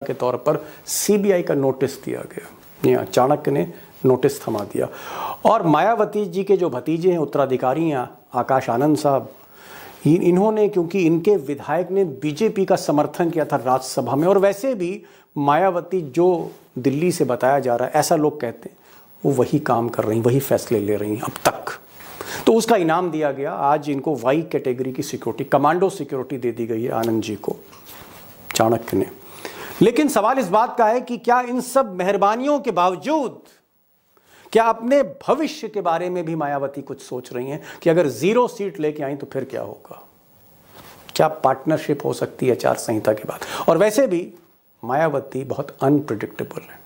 के तौर पर सीबीआई का नोटिस दिया गया। यहाँ चाणक्य ने नोटिस थमा दिया। और मायावती जी के जो भतीजे हैं उत्तराधिकारी हैं आकाश आनंद साहब, इन्होंने, क्योंकि इनके विधायक ने बीजेपी का समर्थन किया था राज्यसभा में, और वैसे भी मायावती जो दिल्ली से बताया जा रहा है, ऐसा लोग कहते हैं, वो वही काम कर रही, वही फैसले ले रही हैं अब तक। तो उसका इनाम दिया गया। आज इनको वाई कैटेगरी की सिक्योरिटी, कमांडो सिक्योरिटी दे दी गई है आनंद जी को, चाणक्य ने। लेकिन सवाल इस बात का है कि क्या इन सब मेहरबानियों के बावजूद, क्या अपने भविष्य के बारे में भी मायावती कुछ सोच रही हैं कि अगर 0 सीट लेके आई तो फिर क्या होगा? क्या पार्टनरशिप हो सकती है आचार संहिता के बाद? और वैसे भी मायावती बहुत अनप्रिडिक्टेबल है।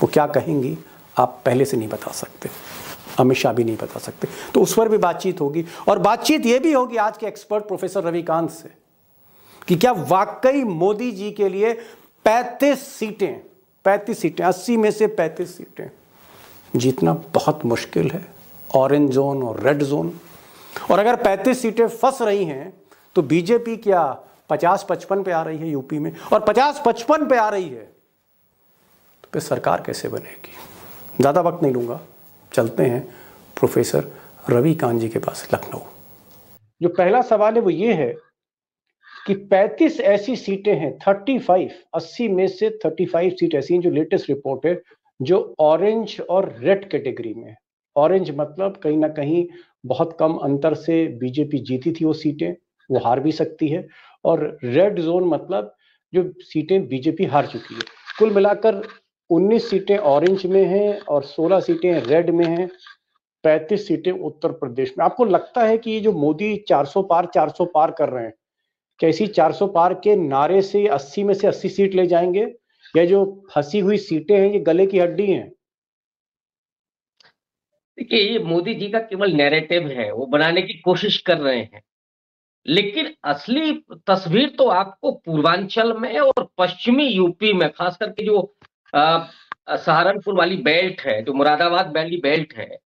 वो क्या कहेंगी आप पहले से नहीं बता सकते, अमित शाह भी नहीं बता सकते। तो उस पर भी बातचीत होगी। और बातचीत ये भी होगी आज के एक्सपर्ट प्रोफेसर रविकांत से कि क्या वाकई मोदी जी के लिए 35 सीटें 80 में से 35 सीटें जीतना बहुत मुश्किल है, ऑरेंज जोन और रेड जोन। और अगर 35 सीटें फंस रही हैं तो बीजेपी क्या 50-55 पे आ रही है यूपी में, और 50-55 पे आ रही है तो फिर सरकार कैसे बनेगी? ज़्यादा वक्त नहीं लूँगा, चलते हैं प्रोफेसर रविकांत जी के पास लखनऊ। जो पहला सवाल है वो ये है कि 35 ऐसी सीटें हैं, 35 80 में से 35 सीट ऐसी हैं, जो लेटेस्ट रिपोर्ट है, जो ऑरेंज और रेड कैटेगरी में है। ऑरेंज मतलब कहीं ना कहीं बहुत कम अंतर से बीजेपी जीती थी वो सीटें, वो हार भी सकती है। और रेड जोन मतलब जो सीटें बीजेपी हार चुकी है। कुल मिलाकर 19 सीटें ऑरेंज में हैं और 16 सीटें रेड में हैं, 35 सीटें उत्तर प्रदेश में। आपको लगता है कि ये जो मोदी 400 पार कर रहे हैं, कैसी 400 पार के नारे से 80 में से 80 सीट ले जाएंगे, या जो फंसी हुई सीटें हैं ये गले की हड्डी हैं? देखिए, ये मोदी जी का केवल नैरेटिव है, वो बनाने की कोशिश कर रहे हैं। लेकिन असली तस्वीर तो आपको पूर्वांचल में और पश्चिमी यूपी में, खास करके जो सहारनपुर वाली बेल्ट है, जो मुरादाबाद वाली बेल्ट है,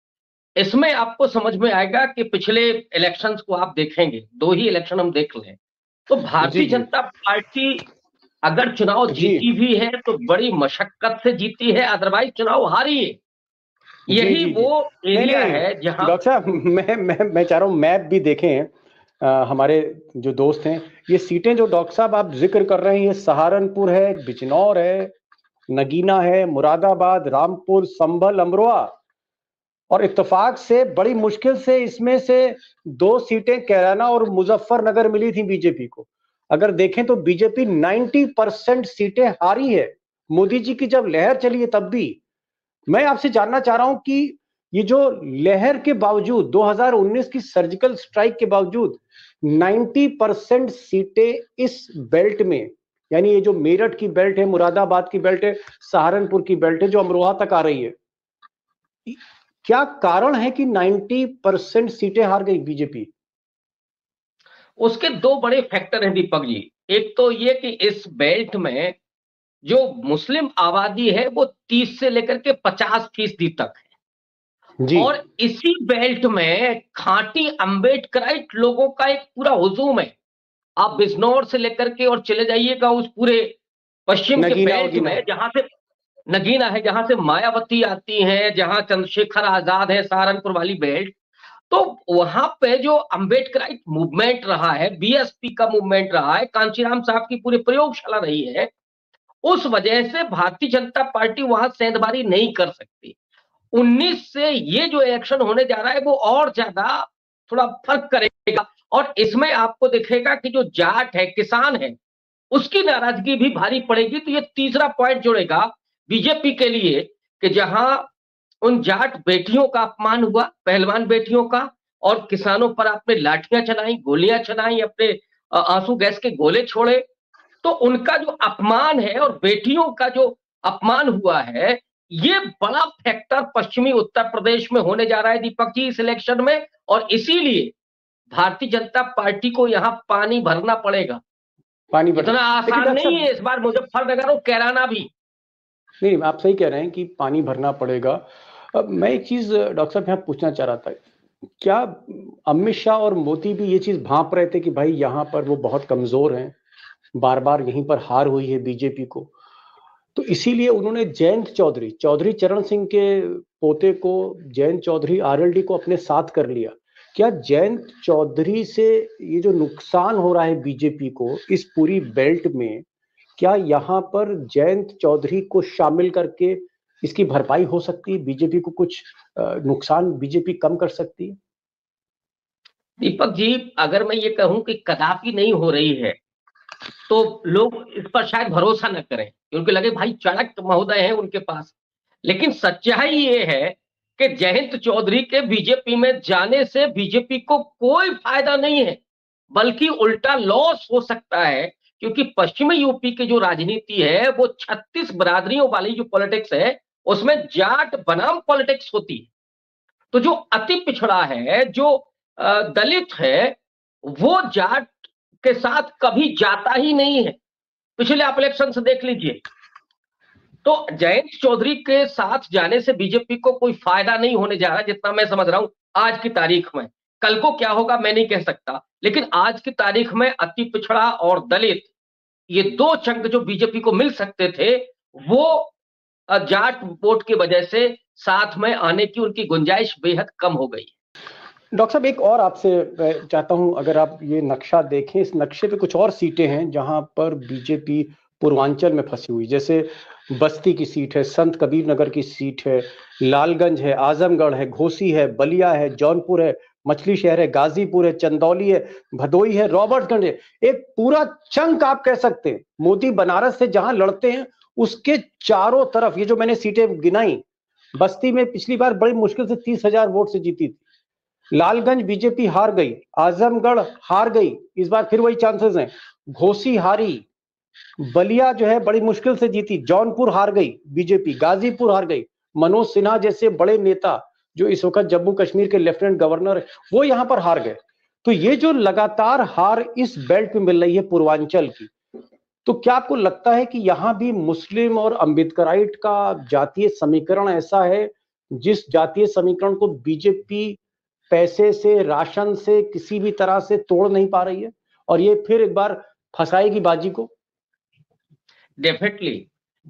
इसमें आपको समझ में आएगा कि पिछले इलेक्शंस को आप देखेंगे, 2 ही इलेक्शन हम देख लें, तो भारतीय जनता पार्टी अगर चुनाव जीती भी है तो बड़ी मशक्कत से जीती है, अदरवाइज चुनाव हारी है। यही वो एरिया है जहां डॉक्टर साहब, मैं चाह रहा हूं मैप भी देखें। हमारे जो दोस्त हैं, ये सीटें जो डॉक्टर साहब आप जिक्र कर रहे हैं, ये सहारनपुर है, बिजनौर है, नगीना है, मुरादाबाद, रामपुर, संभल, अमरोहा, और इत्तेफाक से बड़ी मुश्किल से इसमें से 2 सीटें कैराना और मुजफ्फरनगर मिली थी बीजेपी को। अगर देखें तो बीजेपी 90% सीटें हारी है। मोदी जी की जब लहर चली है तब भी। मैं आपसे जानना चाह रहा हूं कि ये जो लहर के बावजूद, 2019 की सर्जिकल स्ट्राइक के बावजूद 90% सीटें इस बेल्ट में, यानी ये जो मेरठ की बेल्ट है, मुरादाबाद की बेल्ट है, सहारनपुर की बेल्ट है, जो अमरोहा तक आ रही है, क्या कारण है कि 90% सीटें हार गई बीजेपी? उसके 2 बड़े फैक्टर हैं दीपक जी। एक तो ये कि इस बेल्ट में जो मुस्लिम आबादी है वो 30 से लेकर के 50% तक है जी। और इसी बेल्ट में खांटी अम्बेडकराइट लोगों का एक पूरा हुजूम है। आप बिजनौर से लेकर के और चले जाइएगा उस पूरे पश्चिम के बेल्ट में, जहां से नगीना है, जहां से मायावती आती है, जहां चंद्रशेखर आजाद है, सहारनपुर वाली बेल्ट, तो वहां पे जो अम्बेडकराइट मूवमेंट रहा है, बीएसपी का मूवमेंट रहा है, कांचीराम साहब की पूरी प्रयोगशाला रही है, उस वजह से भारतीय जनता पार्टी वहां सेंधमारी नहीं कर सकती। 19 से ये जो इलेक्शन होने जा रहा है वो और ज्यादा थोड़ा फर्क करेगा। और इसमें आपको दिखेगा कि जो जाट है, किसान है, उसकी नाराजगी भी भारी पड़ेगी। तो ये तीसरा पॉइंट जोड़ेगा बीजेपी के लिए कि जहां उन जाट बेटियों का अपमान हुआ, पहलवान बेटियों का, और किसानों पर आपने लाठियां चलाई, गोलियां चलाई, अपने आंसू गैस के गोले छोड़े, तो उनका जो अपमान है और बेटियों का जो अपमान हुआ है, ये बड़ा फैक्टर पश्चिमी उत्तर प्रदेश में होने जा रहा है दीपक जी इस इलेक्शन में। और इसीलिए भारतीय जनता पार्टी को यहां पानी भरना पड़ेगा। पानी इतना आसान नहीं है इस बार मुजफ्फरनगर और कैराना भी। नहीं, आप सही कह रहे हैं कि पानी भरना पड़ेगा। अब मैं एक चीज डॉक्टर साहब यहाँ पूछना चाह रहा था, क्या अमित शाह और मोदी भी ये चीज भांप रहे थे कि भाई यहाँ पर वो बहुत कमजोर हैं, बार बार यहीं पर हार हुई है बीजेपी को, तो इसीलिए उन्होंने जयंत चौधरी, चौधरी चरण सिंह के पोते को, जयंत चौधरी आरएलडी को अपने साथ कर लिया। क्या जयंत चौधरी से ये जो नुकसान हो रहा है बीजेपी को इस पूरी बेल्ट में, क्या यहाँ पर जयंत चौधरी को शामिल करके इसकी भरपाई हो सकती है? बीजेपी को कुछ नुकसान बीजेपी कम कर सकती है? दीपक जी, अगर मैं ये कहूं कि कदापि नहीं हो रही है तो लोग इस पर शायद भरोसा न करें, क्योंकि लगे भाई चाणक्य महोदय हैं उनके पास। लेकिन सच्चाई ये है कि जयंत चौधरी के बीजेपी में जाने से बीजेपी को कोई फायदा नहीं है, बल्कि उल्टा लॉस हो सकता है। क्योंकि पश्चिमी यूपी की जो राजनीति है वो 36 बिरादरियों वाली जो पॉलिटिक्स है उसमें जाट बनाम पॉलिटिक्स होती है। तो जो अति पिछड़ा है, जो दलित है, वो जाट के साथ कभी जाता ही नहीं है। पिछले आप इलेक्शन से देख लीजिए। तो जयंत चौधरी के साथ जाने से बीजेपी को कोई फायदा नहीं होने जा रहा, जितना मैं समझ रहा हूं आज की तारीख में। कल को क्या होगा मैं नहीं कह सकता, लेकिन आज की तारीख में अति पिछड़ा और दलित, ये दो चंग जो बीजेपी को मिल सकते थे, वो जाट वोट की वजह से साथ में आने की उनकी गुंजाइश बेहद कम हो गई। डॉक्टर साहब, एक और आपसे चाहता हूं, अगर आप ये नक्शा देखें, इस नक्शे पे कुछ और सीटें हैं जहां पर बीजेपी पूर्वांचल में फंसी हुई, जैसे बस्ती की सीट है, संत कबीर नगर की सीट है, लालगंज है, आजमगढ़ है, घोसी है, बलिया है, जौनपुर है, मछली शहर है, गाजीपुर है, चंदौली है, भदोई है, रॉबर्ट्सगंज है। एक पूरा चंक आप कह सकते हैं मोदी बनारस से जहां लड़ते हैं उसके चारों तरफ। ये जो मैंने सीटें गिनाई, बस्ती में पिछली बार बड़ी मुश्किल से 30,000 वोट से जीती थी, लालगंज बीजेपी हार गई, आजमगढ़ हार गई, इस बार फिर वही चांसेस हैं, घोसी हारी, बलिया जो है बड़ी मुश्किल से जीती, जौनपुर हार गई बीजेपी, गाजीपुर हार गई। मनोज सिन्हा जैसे बड़े नेता जो इस वक्त जम्मू कश्मीर के लेफ्टिनेंट गवर्नर है, वो यहां पर हार गए। तो ये जो लगातार हार इस बेल्ट में मिल रही है पूर्वांचल की, तो क्या आपको लगता है कि यहां भी मुस्लिम और अम्बेडकराइट का जातीय समीकरण ऐसा है जिस जातीय समीकरण को बीजेपी पैसे से, राशन से, किसी भी तरह से तोड़ नहीं पा रही है और ये फिर एक बार फंसाएगी बाजी को? डेफिनेटली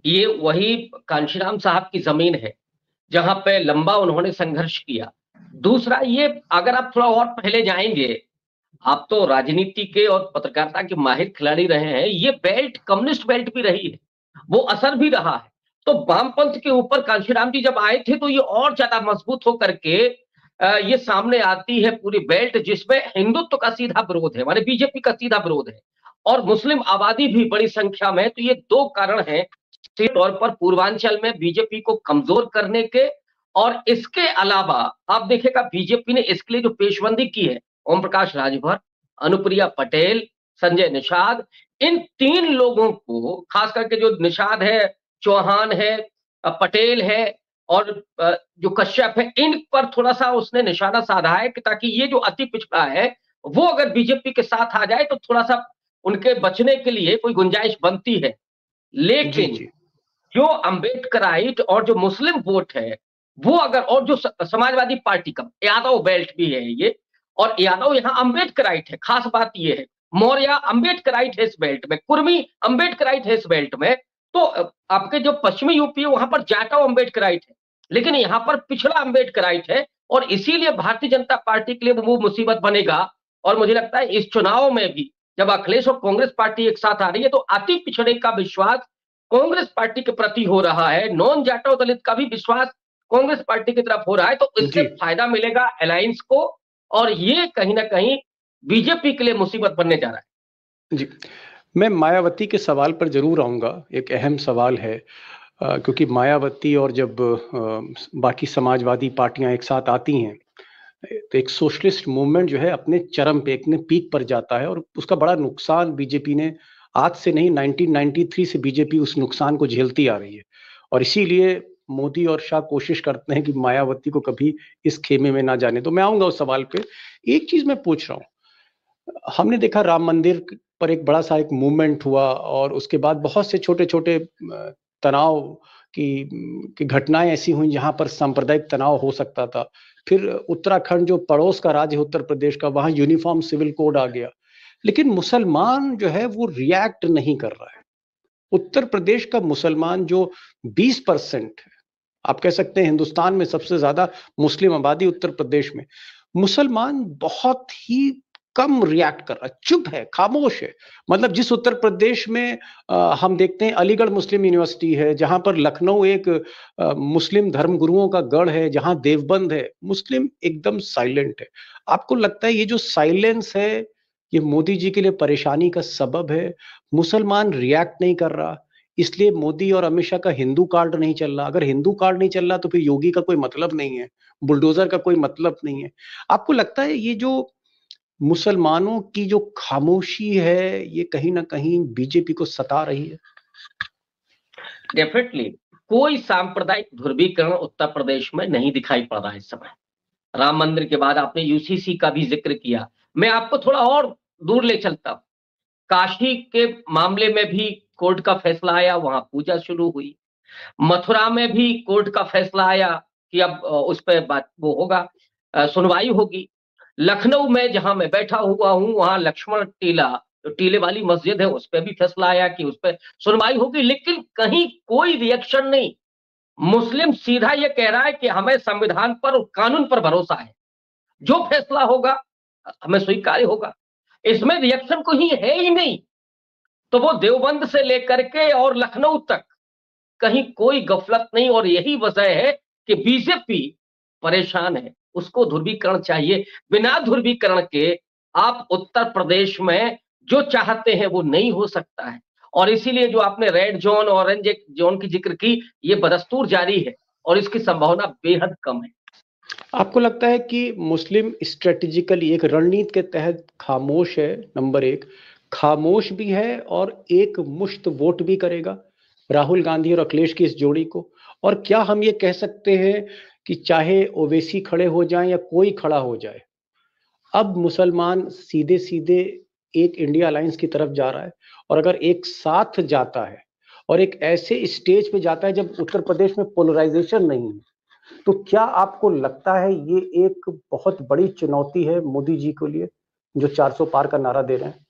ये वही कांशीराम साहब की जमीन है जहां पे लंबा उन्होंने संघर्ष किया। दूसरा, ये अगर आप थोड़ा और पहले जाएंगे, आप तो राजनीति के और पत्रकारिता के माहिर खिलाड़ी रहे हैं, ये बेल्ट कम्युनिस्ट बेल्ट भी रही है, वो असर भी रहा है। तो वामपंथ के ऊपर कांशीराम जी जब आए थे तो ये और ज्यादा मजबूत होकर के ये सामने आती है पूरी बेल्ट, जिसमें हिंदुत्व का सीधा विरोध है, माने बीजेपी का सीधा विरोध है, और मुस्लिम आबादी भी बड़ी संख्या में। तो ये दो कारण हैं तौर पर पूर्वांचल में बीजेपी को कमजोर करने के। और इसके अलावा आप देखिएगा बीजेपी ने इसके लिए जो पेशबंदी की है, ओम प्रकाश राजभर, अनुप्रिया पटेल, संजय निषाद, इन तीन लोगों को, खास करके जो निषाद है, चौहान है, पटेल है और जो कश्यप है, इन पर थोड़ा सा उसने निशाना साधा है कि ताकि ये जो अति पिछड़ा है वो अगर बीजेपी के साथ आ जाए तो थोड़ा सा उनके बचने के लिए कोई गुंजाइश बनती है। लेकिन जो अम्बेडकराइट और जो मुस्लिम वोट है वो अगर, और जो समाजवादी पार्टी का यादव बेल्ट भी है ये, और यादव यहाँ अम्बेडकराइट है, खास बात ये है, मौर्य अम्बेडकराइट है इस बेल्ट में, कुर्मी अम्बेडकराइट है इस बेल्ट में। तो आपके जो पश्चिमी यूपी है वहां पर जाटव अम्बेडकराइट है, लेकिन यहाँ पर पिछड़ा अम्बेडकराइट है, और इसीलिए भारतीय जनता पार्टी के लिए वो मुसीबत बनेगा। और मुझे लगता है इस चुनाव में भी जब अखिलेश और कांग्रेस पार्टी एक साथ आ रही है तो अति पिछड़े का विश्वास कांग्रेस पार्टी के प्रति हो रहा है, नॉन जाटव दलित का भी विश्वास कांग्रेस पार्टी की तरफ हो रहा है। तो इससे फायदा मिलेगा अलायंस को, और ये कहीं ना कहीं बीजेपी के लिए मुसीबत बनने जा रहा है। जी, मैं मायावती के सवाल पर जरूर आऊंगा। एक अहम सवाल है, क्योंकि मायावती और जब बाकी समाजवादी पार्टियां एक साथ आती हैं तो एक सोशलिस्ट मूवमेंट जो है अपने चरम पे, अपने पीक पर जाता है, और उसका बड़ा नुकसान बीजेपी ने, आज से नहीं 1993 से बीजेपी उस नुकसान को झेलती आ रही है। और इसीलिए मोदी और शाह कोशिश करते हैं कि मायावती को कभी इस खेमे में ना जाने। तो मैं आऊंगा उस सवाल पे। एक चीज मैं पूछ रहा हूँ, हमने देखा राम मंदिर पर एक बड़ा सा एक मूवमेंट हुआ और उसके बाद बहुत से छोटे छोटे तनाव की घटनाएं ऐसी हुई जहां पर सांप्रदायिक तनाव हो सकता था। फिर उत्तराखंड जो पड़ोस का राज्य है उत्तर प्रदेश का, वहां यूनिफॉर्म सिविल कोड आ गया, लेकिन मुसलमान जो है वो रिएक्ट नहीं कर रहा है। उत्तर प्रदेश का मुसलमान जो 20% है, आप कह सकते हैं हिंदुस्तान में सबसे ज्यादा मुस्लिम आबादी उत्तर प्रदेश में, मुसलमान बहुत ही कम रिएक्ट कर रहा है, चुप है, खामोश है। मतलब जिस उत्तर प्रदेश में हम देखते हैं अलीगढ़ मुस्लिम यूनिवर्सिटी है, जहां पर लखनऊ एक मुस्लिम धर्मगुरुओं का गढ़ है, जहां देवबंद है, मुस्लिम एकदम साइलेंट है। आपको लगता है ये जो साइलेंस है ये मोदी जी के लिए परेशानी का सबब है? मुसलमान रिएक्ट नहीं कर रहा, इसलिए मोदी और अमित शाह का हिंदू कार्ड नहीं चल रहा। अगर हिंदू कार्ड नहीं चल रहा तो फिर योगी का कोई मतलब नहीं है, बुलडोजर का कोई मतलब नहीं है। आपको लगता है ये जो मुसलमानों की जो खामोशी है ये कहीं ना कहीं बीजेपी को सता रही है? डेफिनेटली कोई सांप्रदायिक ध्रुवीकरण उत्तर प्रदेश में नहीं दिखाई पड़ रहा है इस समय। राम मंदिर के बाद आपने यूसीसी का भी जिक्र किया, मैं आपको थोड़ा और दूर ले चलता हूं। काशी के मामले में भी कोर्ट का फैसला आया, वहां पूजा शुरू हुई। मथुरा में भी कोर्ट का फैसला आया कि अब उस पर बात वो होगा, सुनवाई होगी। लखनऊ में जहां मैं बैठा हुआ हूं वहां लक्ष्मण टीला, जो टीले वाली मस्जिद है, उस पर भी फैसला आया कि उस पर सुनवाई होगी, लेकिन कहीं कोई रिएक्शन नहीं। मुस्लिम सीधा ये कह रहा है कि हमें संविधान पर और कानून पर भरोसा है, जो फैसला होगा हमें स्वीकार्य होगा। इसमें रिएक्शन कोई है ही नहीं। तो वो देवबंद से लेकर के और लखनऊ तक कहीं कोई गफलत नहीं, और यही वजह है कि बीजेपी परेशान है। उसको ध्रुवीकरण चाहिए, बिना ध्रुवीकरण के आप उत्तर प्रदेश में जो चाहते हैं वो नहीं हो सकता है। और इसीलिए जो आपने रेड जोन ऑरेंज जोन की जिक्र की, ये बदस्तूर जारी है और इसकी संभावना बेहद कम है। आपको लगता है कि मुस्लिम स्ट्रेटेजिकली एक रणनीति के तहत खामोश है? नंबर एक, खामोश भी है और एक मुश्त वोट भी करेगा राहुल गांधी और अखिलेश की इस जोड़ी को। और क्या हम ये कह सकते हैं कि चाहे ओवैसी खड़े हो जाएं या कोई खड़ा हो जाए, अब मुसलमान सीधे सीधे एक इंडिया अलायंस की तरफ जा रहा है? और अगर एक साथ जाता है और एक ऐसे स्टेज पे जाता है जब उत्तर प्रदेश में पोलराइजेशन नहीं है, तो क्या आपको लगता है ये एक बहुत बड़ी चुनौती है मोदी जी के लिए, जो 400 पार का नारा दे रहे हैं?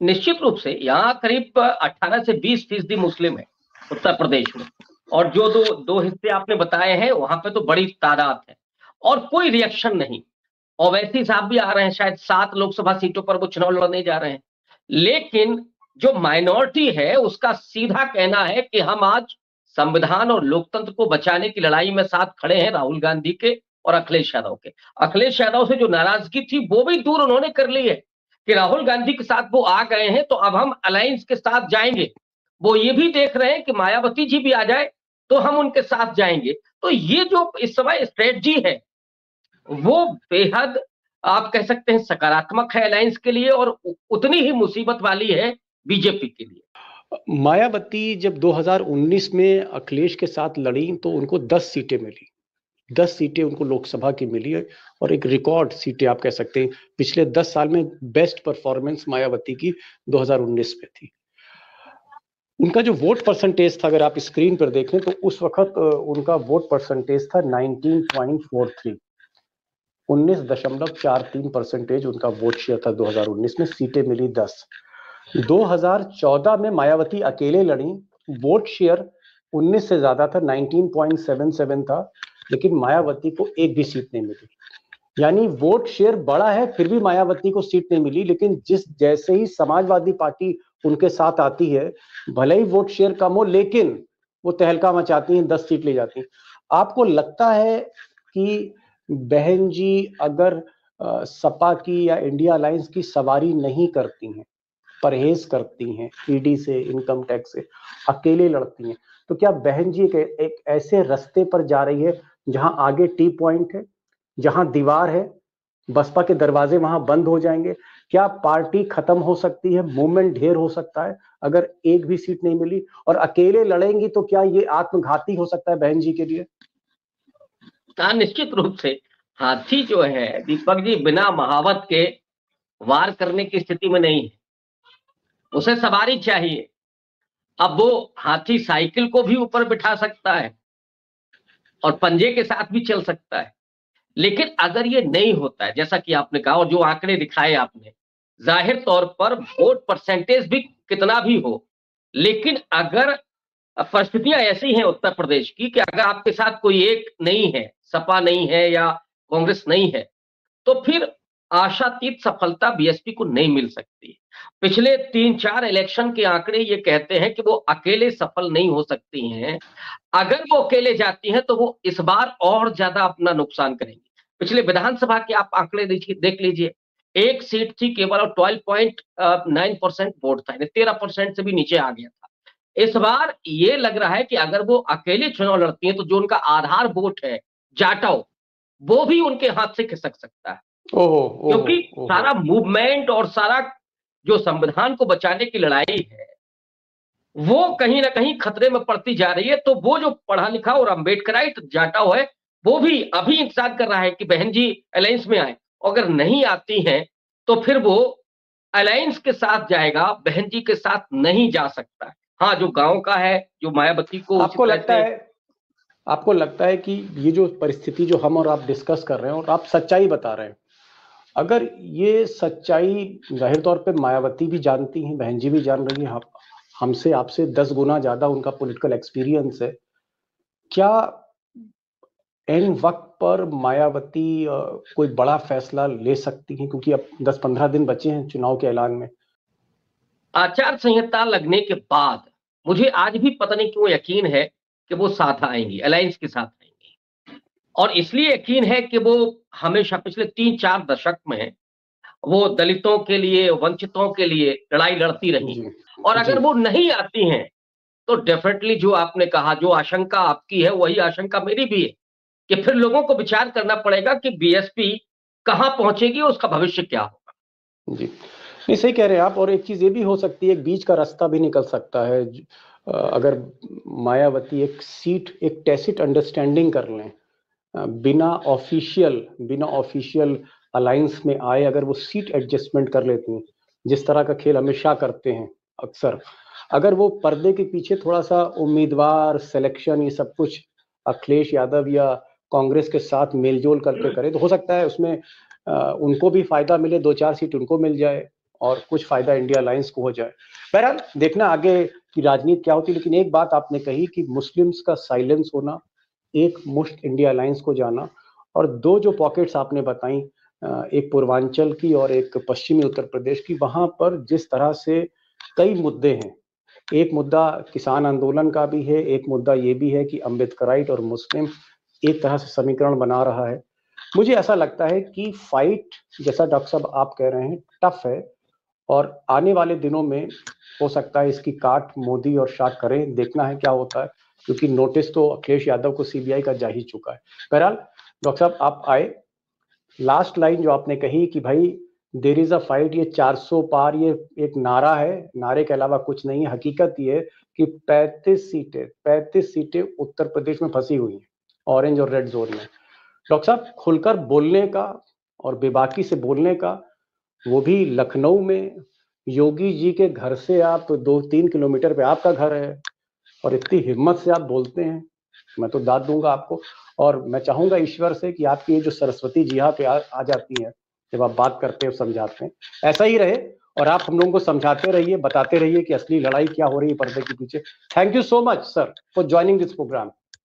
निश्चित रूप से यहाँ करीब 18 से 20% मुस्लिम है उत्तर प्रदेश में, और जो दो दो हिस्से आपने बताए हैं वहां पे तो बड़ी तादाद है और कोई रिएक्शन नहीं। ओवैसी साहब भी आ रहे हैं, शायद 7 लोकसभा सीटों पर वो चुनाव लड़ने जा रहे हैं। लेकिन जो माइनॉरिटी है उसका सीधा कहना है कि हम आज संविधान और लोकतंत्र को बचाने की लड़ाई में साथ खड़े हैं राहुल गांधी के और अखिलेश यादव के। अखिलेश यादव से जो नाराजगी थी वो भी दूर उन्होंने कर ली है कि राहुल गांधी के साथ वो आ गए हैं तो अब हम अलायंस के साथ जाएंगे। वो ये भी देख रहे हैं कि मायावती जी भी आ जाए तो हम उनके साथ जाएंगे। तो ये जो इस समय स्ट्रेटजी है वो बेहद, आप कह सकते हैं, सकारात्मक है अलायंस के लिए और उतनी ही मुसीबत वाली है बीजेपी के लिए। मायावती जब 2019 में अखिलेश के साथ लड़ी तो उनको 10 सीटें मिली, 10 सीटें उनको लोकसभा की मिली है और एक रिकॉर्ड सीटें आप कह सकते हैं। पिछले 10 साल में बेस्ट परफॉर्मेंस मायावती की 2019 में थी। उनका जो वोट परसेंटेज था, अगर आप स्क्रीन पर देखें तो उस वक्त उनका वोट परसेंटेज था 19.43, 19.43% उनका वोट शेयर था 2019 में। सीटें मिली 10। 2014 में मायावती अकेले लड़ी, वोट शेयर 19 से ज्यादा था, 19.77 था, लेकिन मायावती को एक भी सीट नहीं मिली। यानी वोट शेयर बड़ा है फिर भी मायावती को सीट नहीं मिली। लेकिन जैसे ही समाजवादी पार्टी उनके साथ आती है, भले ही वोट शेयर कम हो लेकिन वो तहलका मचाती हैं, 10 सीट ले जाती हैं। आपको लगता है कि बहन जी अगर सपा की या इंडिया अलायंस की सवारी नहीं करती हैं, परहेज करती हैं ईडी से, इनकम टैक्स से, अकेले लड़ती हैं, तो क्या बहन जी एक ऐसे रास्ते पर जा रही है जहां आगे टी पॉइंट है, जहां दीवार है, बसपा के दरवाजे वहां बंद हो जाएंगे? क्या पार्टी खत्म हो सकती है, मूवमेंट ढेर हो सकता है अगर एक भी सीट नहीं मिली? और अकेले लड़ेंगी तो क्या ये आत्मघाती हो सकता है बहन जी के लिए? हाँ, निश्चित रूप से हाथी जो है दीपक जी बिना महावत के वार करने की स्थिति में नहीं है, उसे सवारी चाहिए। अब वो हाथी साइकिल को भी ऊपर बिठा सकता है और पंजे के साथ भी चल सकता है, लेकिन अगर ये नहीं होता है जैसा कि आपने कहा और जो आंकड़े दिखाए आपने, जाहिर तौर पर वोट परसेंटेज भी कितना भी हो, लेकिन अगर परिस्थितियां ऐसी हैं उत्तर प्रदेश की कि अगर आपके साथ कोई एक नहीं है, सपा नहीं है या कांग्रेस नहीं है, तो फिर आशातीत सफलता बीएसपी को नहीं मिल सकती। पिछले 3-4 इलेक्शन के आंकड़े ये कहते हैं कि वो अकेले सफल नहीं हो सकती हैं। अगर वो अकेले जाती हैं तो वो इस बार और ज्यादा अपना नुकसान करेंगी। पिछले विधानसभा के आप आंकड़े देख लीजिए, एक सीट थी केवल और 12.9% वोट था, 13% से भी नीचे आ गया था। इस बार ये लग रहा है कि अगर वो अकेले चुनाव लड़ती हैं तो जो उनका आधार वोट है, जाटव, वो भी उनके हाथ से खिसक सकता है। क्योंकि सारा मूवमेंट और सारा जो संविधान को बचाने की लड़ाई है, वो कहीं ना कहीं खतरे में पड़ती जा रही है। तो वो जो पढ़ा लिखा और अम्बेडकराइट जाटव है, वो भी अभी इंतजार कर रहा है कि बहन जी अलायंस में आए। अगर नहीं आती हैं तो फिर वो अलायंस के साथ जाएगा, बहन जी के साथ नहीं जा सकता। हाँ, जो गांव का है, जो मायावती को आपको लगता है कि ये जो परिस्थिति जो हम और आप डिस्कस कर रहे हैं और आप सच्चाई बता रहे हैं, अगर ये सच्चाई जाहिर तौर पे मायावती भी जानती हैं, बहन जी भी जान रही हैं, हमसे आपसे 10 गुना ज्यादा उनका पॉलिटिकल एक्सपीरियंस है, क्या एन वक्त पर मायावती कोई बड़ा फैसला ले सकती हैं? क्योंकि अब 10-15 दिन बचे हैं चुनाव के ऐलान में। आचार संहिता लगने के बाद मुझे आज भी पता नहीं क्यों यकीन है कि वो साथ आएंगी, अलायंस के साथ आएंगी। और इसलिए यकीन है कि वो हमेशा पिछले 3-4 दशक में वो दलितों के लिए, वंचितों के लिए लड़ाई लड़ती रही। और अगर वो नहीं आती हैं तो डेफिनेटली जो आपने कहा, जो आशंका आपकी है, वही आशंका मेरी भी है कि फिर लोगों को विचार करना पड़ेगा कि बीएसपी कहां पहुंचेगी, उसका भविष्य क्या होगा। जी, नहीं, सही कह रहे हैं आप। और एक चीज ये भी हो सकती है, एक बीच का रास्ता भी निकल सकता है। अगर मायावती एक टैसिट अंडरस्टैंडिंग कर लें, बिना ऑफिशियल अलायंस में आए, अगर वो सीट एडजस्टमेंट कर लेती हैं, जिस तरह का खेल अमित शाह करते हैं अक्सर, अगर वो पर्दे के पीछे थोड़ा सा उम्मीदवार सिलेक्शन ये सब कुछ अखिलेश यादव या कांग्रेस के साथ मेलजोल करके करे, तो हो सकता है उसमें उनको भी फायदा मिले, 2-4 सीट उनको मिल जाए और कुछ फायदा इंडिया अलायंस को हो जाए। बहरहाल देखना आगे की राजनीति क्या होती है। लेकिन एक बात आपने कही कि मुस्लिम्स का साइलेंस होना, एक मुश्त इंडिया अलायंस को जाना, और दो जो पॉकेट्स आपने बताई, एक पूर्वांचल की और एक पश्चिमी उत्तर प्रदेश की, वहां पर जिस तरह से कई मुद्दे हैं, एक मुद्दा किसान आंदोलन का भी है, एक मुद्दा ये भी है कि अम्बेडकराइट और मुस्लिम एक तरह से समीकरण बना रहा है। मुझे ऐसा लगता है कि फाइट, जैसा डॉक्टर साहब आप कह रहे हैं, टफ है, और आने वाले दिनों में हो सकता है इसकी काट मोदी और शाह करें। देखना है क्या होता है, क्योंकि नोटिस तो अखिलेश यादव को सीबीआई का जा ही चुका है। बहरहाल डॉक्टर साहब आप आए, लास्ट लाइन जो आपने कही कि भाई देयर इज अ फाइट, ये 400 पार, ये एक नारा है, नारे के अलावा कुछ नहीं है। हकीकत ये है कि 35 सीटें उत्तर प्रदेश में फंसी हुई हैं, ऑरेंज और रेड जोन में। डॉक्टर साहब खुलकर बोलने का और बेबाकी से बोलने का, वो भी लखनऊ में, योगी जी के घर से आप 2-3 किलोमीटर पे आपका घर है, और इतनी हिम्मत से आप बोलते हैं, मैं तो दाद दूंगा आपको। और मैं चाहूंगा ईश्वर से कि आपकी ये जो सरस्वती जी यहाँ पे आ जाती है जब आप बात करते हैं, समझाते हैं, ऐसा ही रहे, और आप हम लोगों को समझाते रहिए, बताते रहिए कि असली लड़ाई क्या हो रही है पर्दे के पीछे। Thank you so much sir for joining this programme.